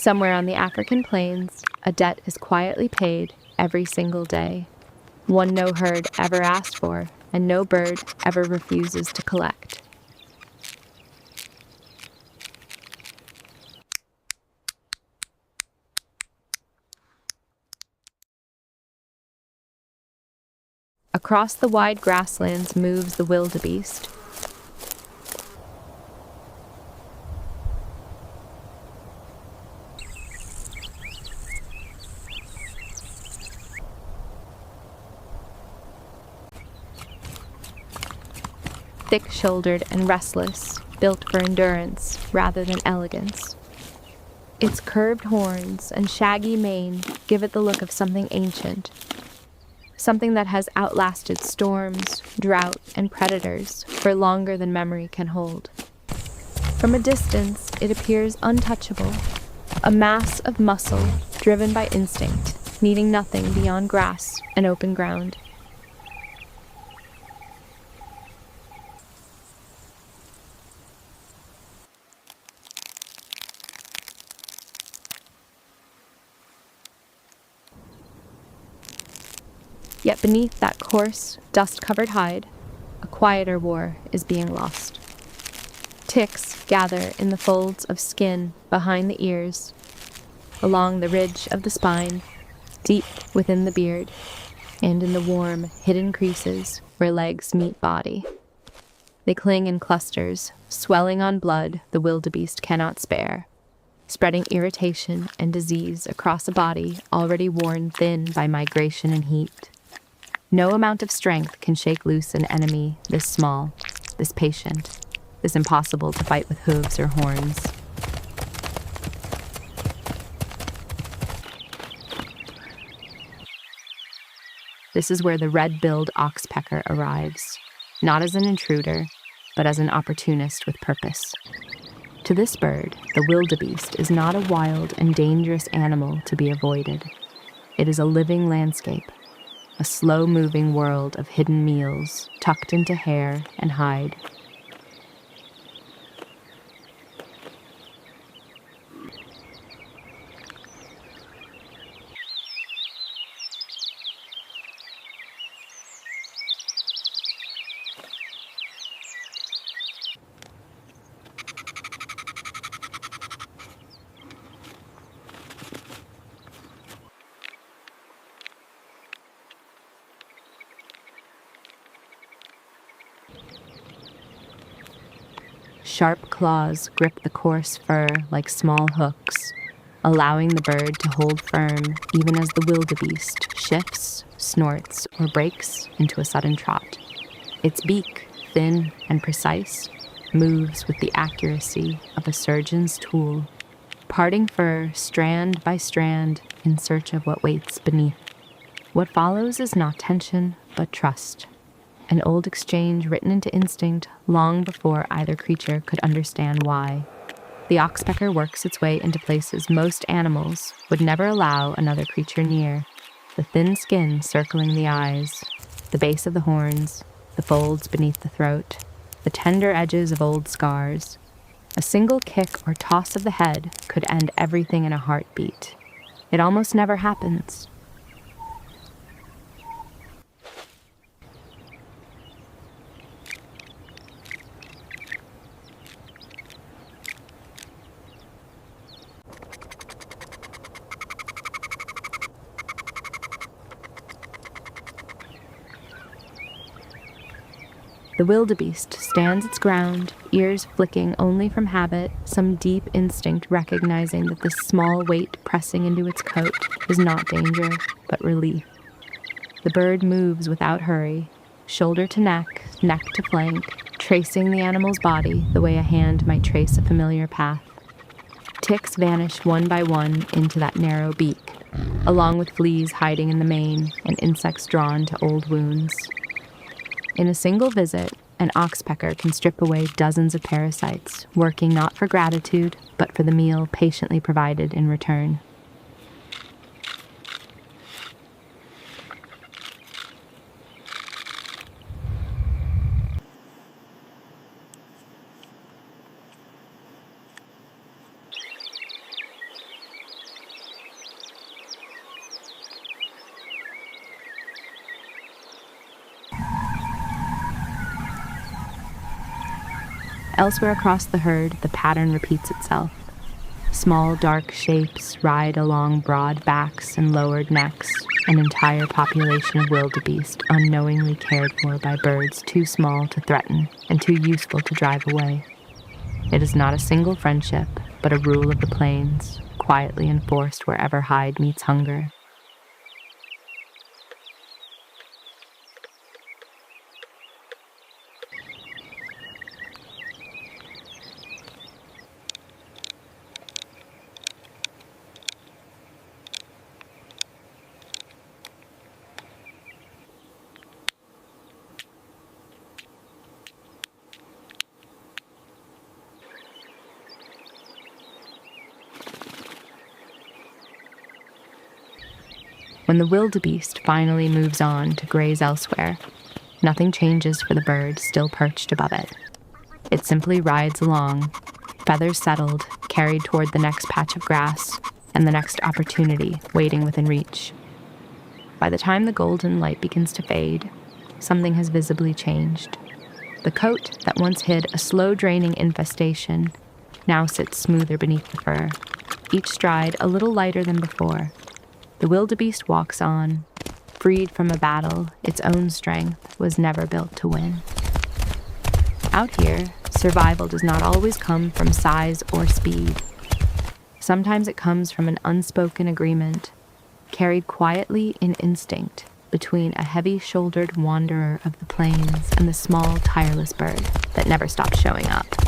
Somewhere on the African plains, a debt is quietly paid every single day. One no herd ever asked for, and no bird ever refuses to collect. Across the wide grasslands moves the wildebeest. Thick-shouldered and restless, built for endurance rather than elegance. Its curved horns and shaggy mane give it the look of something ancient, something that has outlasted storms, drought, and predators for longer than memory can hold. From a distance, it appears untouchable, a mass of muscle driven by instinct, needing nothing beyond grass and open ground. Yet beneath that coarse, dust-covered hide, a quieter war is being lost. Ticks gather in the folds of skin behind the ears, along the ridge of the spine, deep within the beard, and in the warm, hidden creases where legs meet body. They cling in clusters, swelling on blood the wildebeest cannot spare, spreading irritation and disease across a body already worn thin by migration and heat. No amount of strength can shake loose an enemy this small, this patient, this impossible to fight with hooves or horns. This is where the red-billed oxpecker arrives, not as an intruder, but as an opportunist with purpose. To this bird, the wildebeest is not a wild and dangerous animal to be avoided. It is a living landscape, a slow-moving world of hidden meals tucked into hair and hide. Sharp claws grip the coarse fur like small hooks, allowing the bird to hold firm even as the wildebeest shifts, snorts, or breaks into a sudden trot. Its beak, thin and precise, moves with the accuracy of a surgeon's tool, parting fur strand by strand in search of what waits beneath. What follows is not tension, but trust. An old exchange written into instinct long before either creature could understand why. The oxpecker works its way into places most animals would never allow another creature near. The thin skin circling the eyes, the base of the horns, the folds beneath the throat, the tender edges of old scars. A single kick or toss of the head could end everything in a heartbeat. It almost never happens. The wildebeest stands its ground, ears flicking only from habit, some deep instinct recognizing that this small weight pressing into its coat is not danger, but relief. The bird moves without hurry, shoulder to neck, neck to flank, tracing the animal's body the way a hand might trace a familiar path. Ticks vanish one by one into that narrow beak, along with fleas hiding in the mane and insects drawn to old wounds. In a single visit, an oxpecker can strip away dozens of parasites, working not for gratitude, but for the meal patiently provided in return. Elsewhere across the herd, the pattern repeats itself. Small, dark shapes ride along broad backs and lowered necks, an entire population of wildebeest unknowingly cared for by birds too small to threaten and too useful to drive away. It is not a single friendship, but a rule of the plains, quietly enforced wherever hide meets hunger. When the wildebeest finally moves on to graze elsewhere, nothing changes for the bird still perched above it. It simply rides along, feathers settled, carried toward the next patch of grass and the next opportunity waiting within reach. By the time the golden light begins to fade, something has visibly changed. The coat that once hid a slow-draining infestation now sits smoother beneath the fur, each stride a little lighter than before. The wildebeest walks on, freed from a battle its own strength was never built to win. Out here, survival does not always come from size or speed. Sometimes it comes from an unspoken agreement, carried quietly in instinct between a heavy-shouldered wanderer of the plains and the small, tireless bird that never stops showing up.